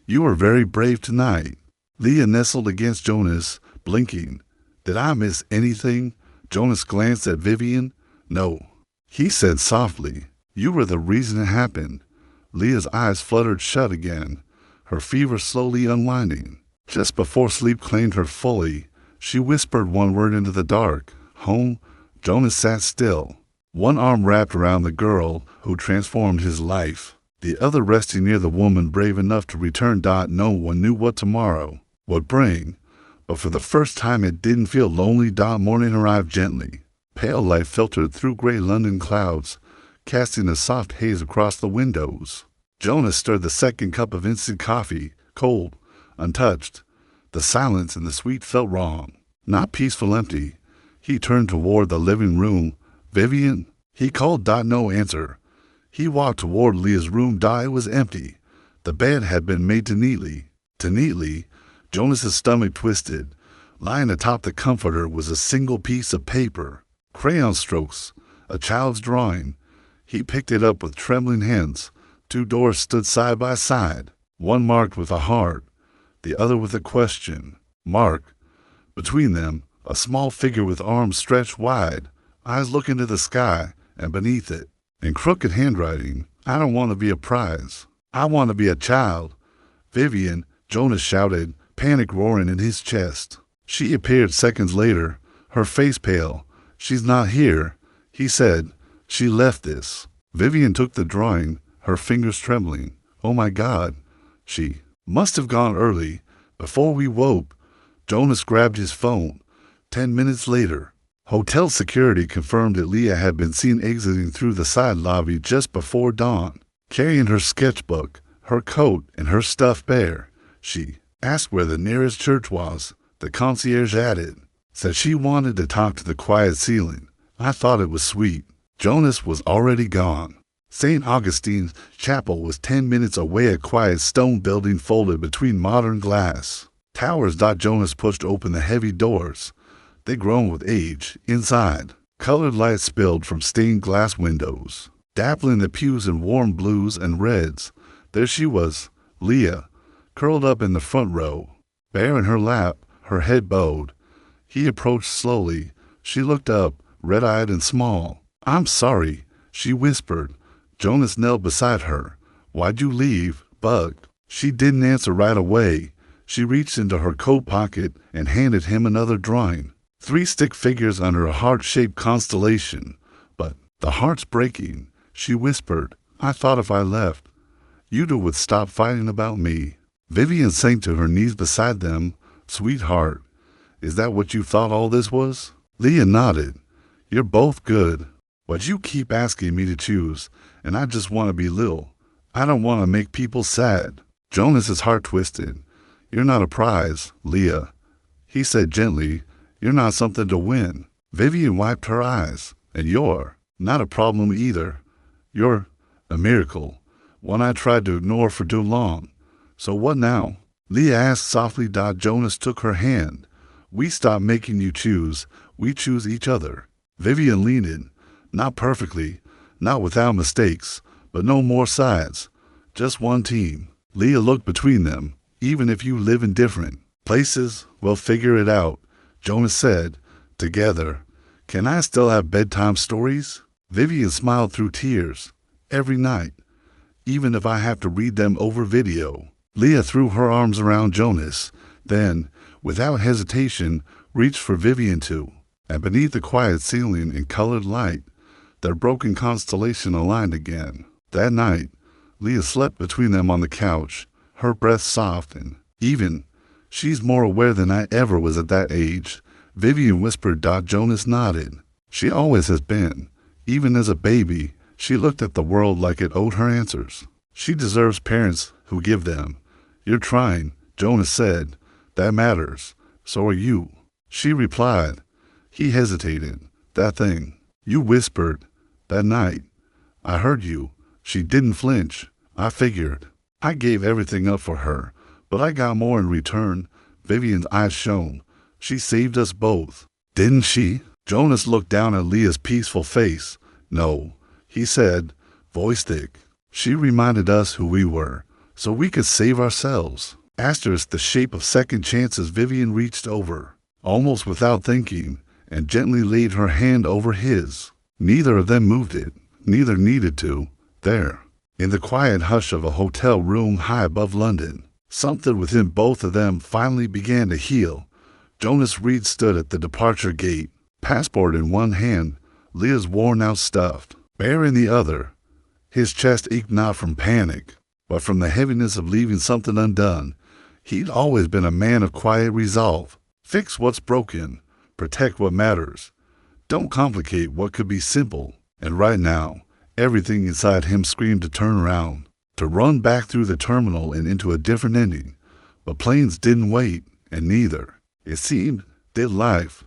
You were very brave tonight. Leah nestled against Jonas, blinking. Did I miss anything? Jonas glanced at Vivian. No, he said softly. You were the reason it happened. Leah's eyes fluttered shut again, her fever slowly unwinding. Just before sleep claimed her fully, she whispered one word into the dark. Home. Jonas sat still, one arm wrapped around the girl who transformed his life, the other resting near the woman brave enough to return. No one knew what tomorrow would bring, but for the first time it didn't feel lonely. Morning arrived gently. Pale light filtered through gray London clouds, casting a soft haze across the windows. Jonas stirred the second cup of instant coffee, cold, untouched. The silence and the sweet felt wrong, not peaceful, empty. He turned toward the living room. Vivian? He called. No answer. He walked toward Leah's room. It was empty. The bed had been made too neatly. Jonas's stomach twisted. Lying atop the comforter was a single piece of paper. Crayon strokes. A child's drawing. He picked it up with trembling hands. 2 doors stood side by side, one marked with a heart, the other with a question mark. Between them, a small figure with arms stretched wide, eyes looking to the sky, and beneath it, in crooked handwriting, I don't want to be a prize. I want to be a child. Vivian, Jonas shouted, panic roaring in his chest. She appeared seconds later, her face pale. She's not here, he said. She left this. Vivian took the drawing, her fingers trembling. Oh my God. She must have gone early, before we woke. Jonas grabbed his phone. 10 minutes later, hotel security confirmed that Leah had been seen exiting through the side lobby just before dawn, carrying her sketchbook, her coat, and her stuffed bear. She asked where the nearest church was. The concierge added, said she wanted to talk to the quiet ceiling. I thought it was sweet. Jonas was already gone. St. Augustine's Chapel was 10 minutes away, a quiet stone building folded between modern glass towers. Jonas pushed open the heavy doors. They groaned with age. Inside, colored light spilled from stained glass windows, dappling the pews in warm blues and reds. There she was, Leah, curled up in the front row, bare in her lap, her head bowed. He approached slowly. She looked up, red-eyed and small. I'm sorry, she whispered. Jonas knelt beside her. Why'd you leave, Bug? She didn't answer right away. She reached into her coat pocket and handed him another drawing. 3 stick figures under a heart-shaped constellation. But the heart's breaking, she whispered. I thought if I left, you two would stop fighting about me. Vivian sank to her knees beside them. Sweetheart, is that what you thought all this was? Leah nodded. You're both good, but you keep asking me to choose, and I just want to be little. I don't want to make people sad. Jonas's heart twisted. You're not a prize, Leah, he said gently. You're not something to win. Vivian wiped her eyes. And you're not a problem either. You're a miracle, one I tried to ignore for too long. So what now? Leah asked softly. Jonas took her hand. We stop making you choose. We choose each other. Vivian leaned in. Not perfectly, not without mistakes, but no more sides. Just one team. Leah looked between them. Even if you live in different places, we'll figure it out, Jonas said. Together. Can I still have bedtime stories? Vivian smiled through tears. Every night. Even if I have to read them over video. Leah threw her arms around Jonas, then, without hesitation, reached for Vivian too. And beneath the quiet ceiling and colored light, their broken constellation aligned again. That night, Leah slept between them on the couch, her breath soft and even. She's more aware than I ever was at that age, Vivian whispered. Jonas nodded. She always has been. Even as a baby, she looked at the world like it owed her answers. She deserves parents who give them. You're trying, Jonas said. That matters. So are you. She replied. He hesitated. That thing. You whispered. That night. I heard you. She didn't flinch. I figured. I gave everything up for her, but I got more in return. Vivian's eyes shone. She saved us both. Didn't she? Jonas looked down at Leah's peaceful face. No, he said, voice thick. She reminded us who we were, so we could save ourselves. Asterisk the shape of second chances. Vivian reached over, almost without thinking, and gently laid her hand over his. Neither of them moved it. Neither needed to. There, in the quiet hush of a hotel room high above London, something within both of them finally began to heal. Jonas Reed stood at the departure gate, passport in one hand, Leah's worn-out stuffed, bare in the other. His chest ached not from panic, but from the heaviness of leaving something undone. He'd always been a man of quiet resolve. Fix what's broken, protect what matters. Don't complicate what could be simple. And right now, everything inside him screamed to turn around, to run back through the terminal and into a different ending. But planes didn't wait, and neither, it seemed, did life.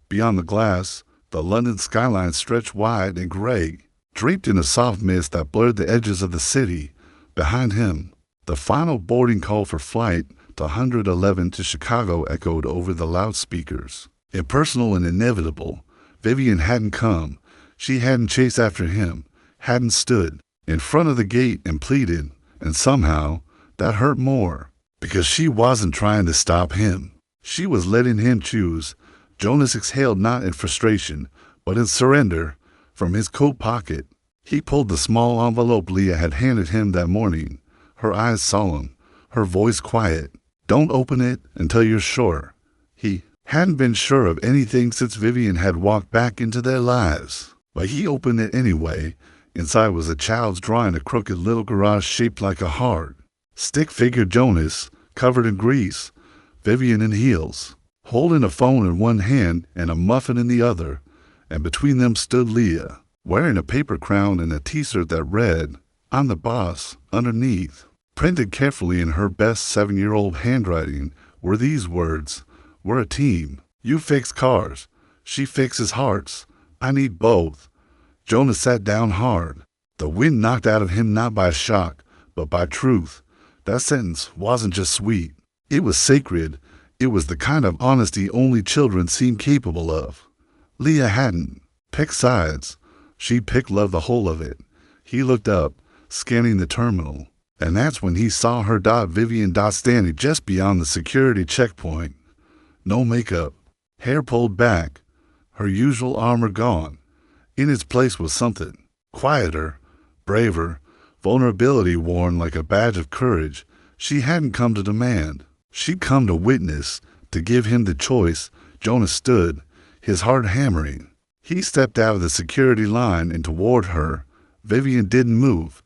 Beyond the glass, the London skyline stretched wide and gray, draped in a soft mist that blurred the edges of the city. Behind him, the final boarding call for flight to 111 to Chicago echoed over the loudspeakers. Impersonal and inevitable, Vivian hadn't come. She hadn't chased after him, hadn't stood in front of the gate and pleaded, and somehow that hurt more, because she wasn't trying to stop him. She was letting him choose. Jonas exhaled not in frustration, but in surrender. From his coat pocket, he pulled the small envelope Leah had handed him that morning, her eyes solemn, her voice quiet. Don't open it until you're sure. He hadn't been sure of anything since Vivian had walked back into their lives, but he opened it anyway. Inside was a child's drawing, a crooked little garage shaped like a heart. Stick-figured Jonas, covered in grease, Vivian in heels, holding a phone in one hand and a muffin in the other, and between them stood Leah, wearing a paper crown and a t-shirt that read, I'm the boss, underneath. Printed carefully in her best 7-year-old handwriting were these words, we're a team. You fix cars. She fixes hearts. I need both. Jonas sat down hard. The wind knocked out of him not by shock, but by truth. That sentence wasn't just sweet. It was sacred. It was the kind of honesty only children seem capable of. Leah hadn't picked sides. She picked love, the whole of it. He looked up, scanning the terminal, and that's when he saw her. Vivian standing just beyond the security checkpoint. No makeup, hair pulled back, her usual armor gone. In its place was something quieter, braver, vulnerability worn like a badge of courage. She hadn't come to demand. She'd come to witness, to give him the choice. Jonas stood, his heart hammering. He stepped out of the security line and toward her. Vivian didn't move.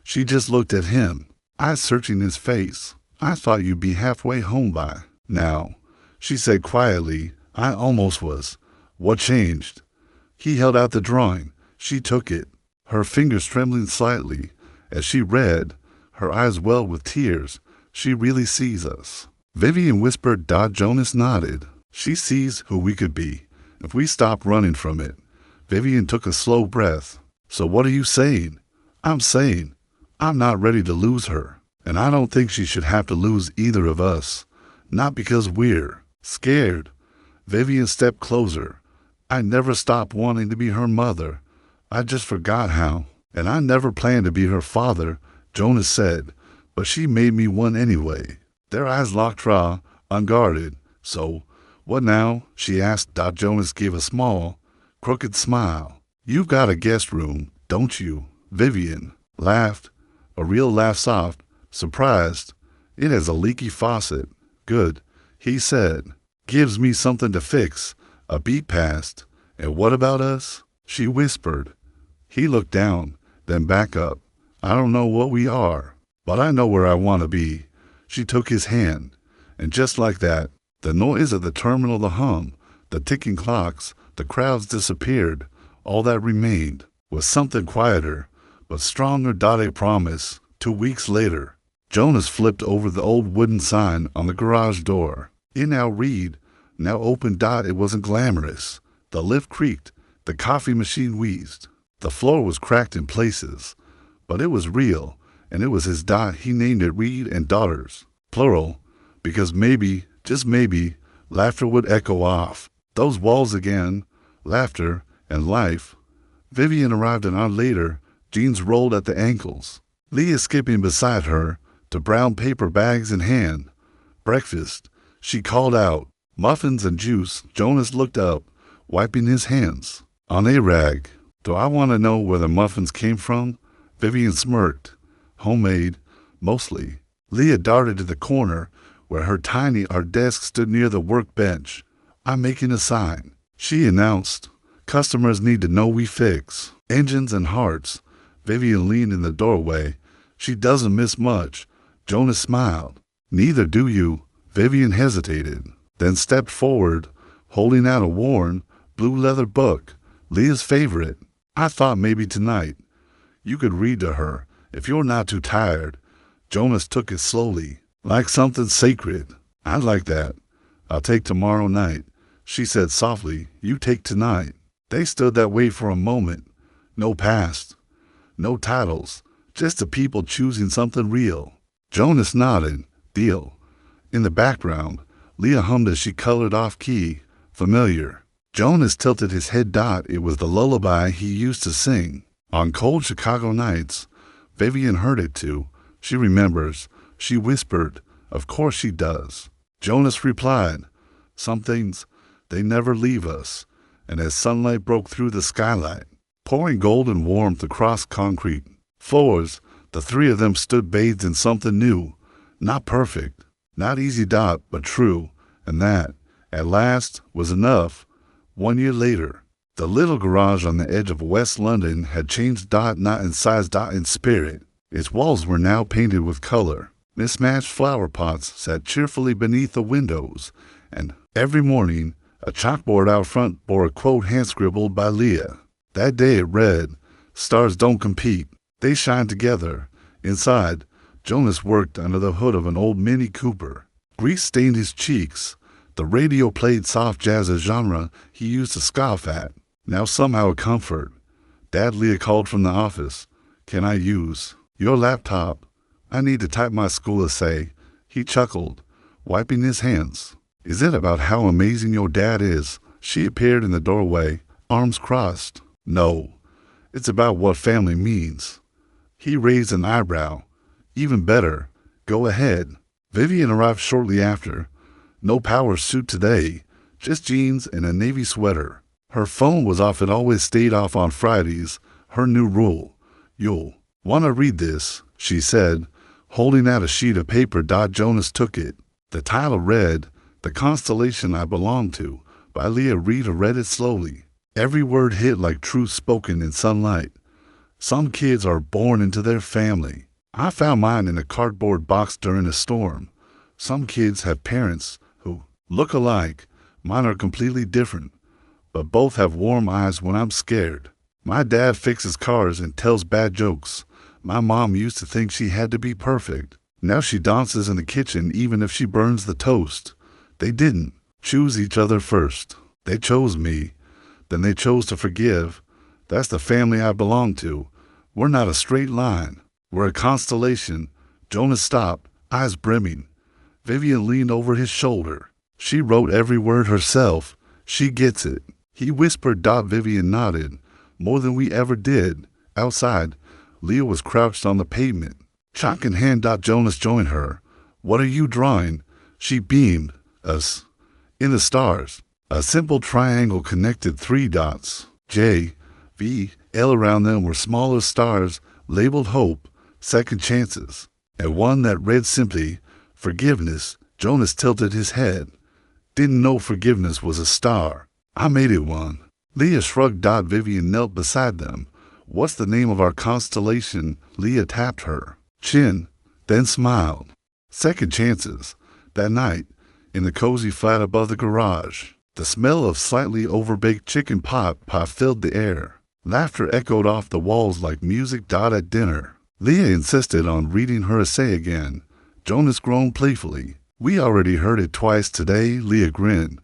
She just looked at him, eyes searching his face. I thought you'd be halfway home by now, she said quietly. I almost was. What changed? He held out the drawing. She took it, her fingers trembling slightly. As she read, her eyes welled with tears. She really sees us. Vivian whispered. Jonas nodded. She sees who we could be, if we stop running from it. Vivian took a slow breath. So what are you saying? I'm saying, I'm not ready to lose her, and I don't think she should have to lose either of us. Not because we're scared. Vivian stepped closer. I never stopped wanting to be her mother, I just forgot how. And I never planned to be her father, Jonas said, but she made me one anyway. Their eyes locked raw, unguarded. So, what now? She asked. Jonas gave a small, crooked smile. You've got a guest room, don't you? Vivian laughed, a real laugh, soft, surprised. It has a leaky faucet. Good, he said. Gives me something to fix. A beat passed. And what about us? She whispered. He looked down, then back up. I don't know what we are, but I know where I want to be. She took his hand, and just like that, the noise of the terminal, the hum, the ticking clocks, the crowds disappeared. All that remained was something quieter, but stronger. A promise. 2 weeks later, Jonas flipped over the old wooden sign on the garage door. It now read, now open. It wasn't glamorous. The lift creaked, the coffee machine wheezed. The floor was cracked in places, but it was real, and it was his. He named it Reed and Daughters, plural, because maybe, just maybe, laughter would echo off those walls again, laughter and life. Vivian arrived an hour later, jeans rolled at the ankles. Leah skipping beside her, to brown paper bags in hand. Breakfast, she called out. Muffins and juice. Jonas looked up, wiping his hands on a rag. Do I want to know where the muffins came from? Vivian smirked. Homemade, mostly. Leah darted to the corner where her tiny art desk stood near the workbench. I'm making a sign, she announced. Customers need to know we fix engines and hearts. Vivian leaned in the doorway. She doesn't miss much. Jonas smiled. Neither do you. Vivian hesitated, then stepped forward, holding out a worn, blue leather book, Leah's favorite. I thought maybe tonight you could read to her, if you're not too tired. Jonas took it slowly, like something sacred. I'd like that. I'll take tomorrow night, she said softly. You take tonight. They stood that way for a moment. No past, no titles, just the people choosing something real. Jonas nodded. Deal. In the background, Leah hummed as she colored off-key. Familiar. Jonas tilted his head. It was the lullaby he used to sing on cold Chicago nights. Vivian heard it too. She remembers. She whispered, of course she does. Jonas replied, some things, they never leave us. And as sunlight broke through the skylight, pouring golden warmth across concrete floors, the three of them stood bathed in something new. Not perfect, not easy. But true. And that, at last, was enough. 1 year later, the little garage on the edge of West London had changed. Not in size. In spirit. Its walls were now painted with color. Mismatched flower pots sat cheerfully beneath the windows, and every morning a chalkboard out front bore a quote hand-scribbled by Leah. That day it read, stars don't compete, they shine together. Inside, Jonas worked under the hood of an old Mini Cooper. Grease stained his cheeks. The radio played soft jazz, a genre he used to scoff at. Now somehow a comfort. Dad, Leah called from the office. Can I use your laptop? I need to type my school essay. He chuckled, wiping his hands. Is it about how amazing your dad is? She appeared in the doorway, arms crossed. No, it's about what family means. He raised an eyebrow. Even better. Go ahead. Vivian arrived shortly after. No power suit today, just jeans and a navy sweater. Her phone was off. It always stayed off on Fridays. Her new rule. You'll want to read this, she said, holding out a sheet of paper. Jonas took it. The title read, The Constellation I Belong To, by Leah. Rita read it slowly. Every word hit like truth spoken in sunlight. Some kids are born into their family. I found mine in a cardboard box during a storm. Some kids have parents who look alike. Mine are completely different, but both have warm eyes when I'm scared. My dad fixes cars and tells bad jokes. My mom used to think she had to be perfect. Now she dances in the kitchen even if she burns the toast. They didn't choose each other first. They chose me. Then they chose to forgive. That's the family I belong to. We're not a straight line. We're a constellation. Jonas stopped, eyes brimming. Vivian leaned over his shoulder. She wrote every word herself. She gets it. He whispered. Vivian nodded. more than we ever did. Outside, Leah was crouched on the pavement. Chalk in hand. Jonas joined her. What are you drawing? She beamed. Us. In the stars. A simple triangle connected 3 dots. J, V, L around them were smaller stars labeled hope, second chances, and one that read simply, forgiveness. Jonas tilted his head. Didn't know forgiveness was a star. I made it one. Leah shrugged. Vivian knelt beside them. What's the name of our constellation? Leah tapped her chin, then smiled. Second chances. That night, in the cozy flat above the garage, the smell of slightly overbaked chicken pot pie filled the air. Laughter echoed off the walls like music. At dinner, Leah insisted on reading her essay again. Jonas groaned playfully. We already heard it twice today. Leah grinned.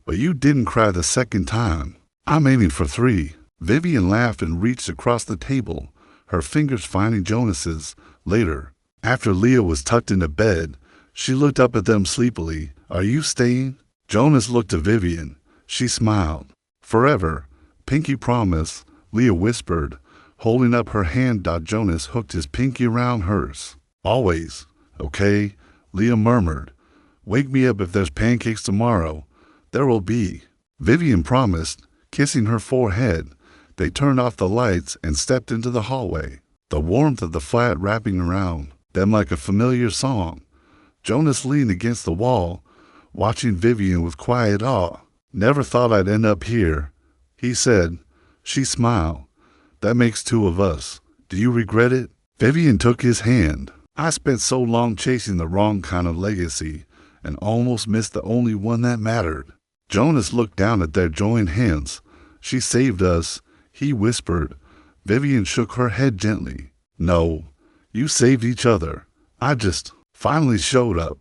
But you didn't cry the second time. I'm aiming for 3. Vivian laughed and reached across the table, her fingers finding Jonas's. Later, after Leah was tucked into bed, she looked up at them sleepily. Are you staying? Jonas looked to Vivian. She smiled. Forever. Pinky promise, Leah whispered, holding up her hand. Jonas hooked his pinky around hers. Always. Okay, Leah murmured. Wake me up if there's pancakes tomorrow. There will be. Vivian promised, kissing her forehead. They turned off the lights and stepped into the hallway, the warmth of the flat wrapping around them like a familiar song. Jonas leaned against the wall, watching Vivian with quiet awe. Never thought I'd end up here, he said. She smiled. That makes 2 of us. Do you regret it? Vivian took his hand. I spent so long chasing the wrong kind of legacy and almost missed the only one that mattered. Jonas looked down at their joined hands. She saved us, he whispered. Vivian shook her head gently. No, you saved each other. I just finally showed up.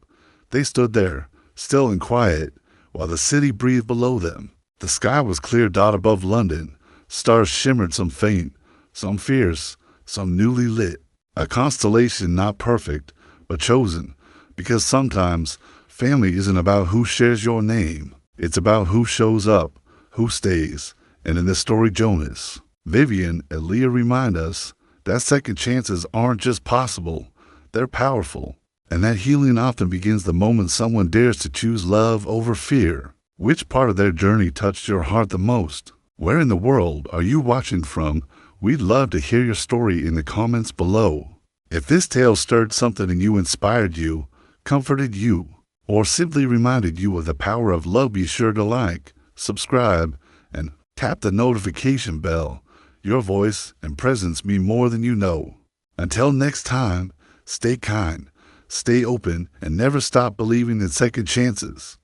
They stood there, still and quiet, while the city breathed below them. The sky was clear. Above London, stars shimmered, some faint, some fierce, some newly lit. A constellation not perfect, but chosen, because sometimes family isn't about who shares your name. It's about who shows up, who stays. And in this story, Jonas, Vivian, and Leah remind us that second chances aren't just possible, they're powerful. And that healing often begins the moment someone dares to choose love over fear. Which part of their journey touched your heart the most? Where in the world are you watching from? We'd love to hear your story in the comments below. If this tale stirred something in you, inspired you, comforted you, or simply reminded you of the power of love, be sure to like, subscribe, and tap the notification bell. Your voice and presence mean more than you know. Until next time, stay kind, stay open, and never stop believing in second chances.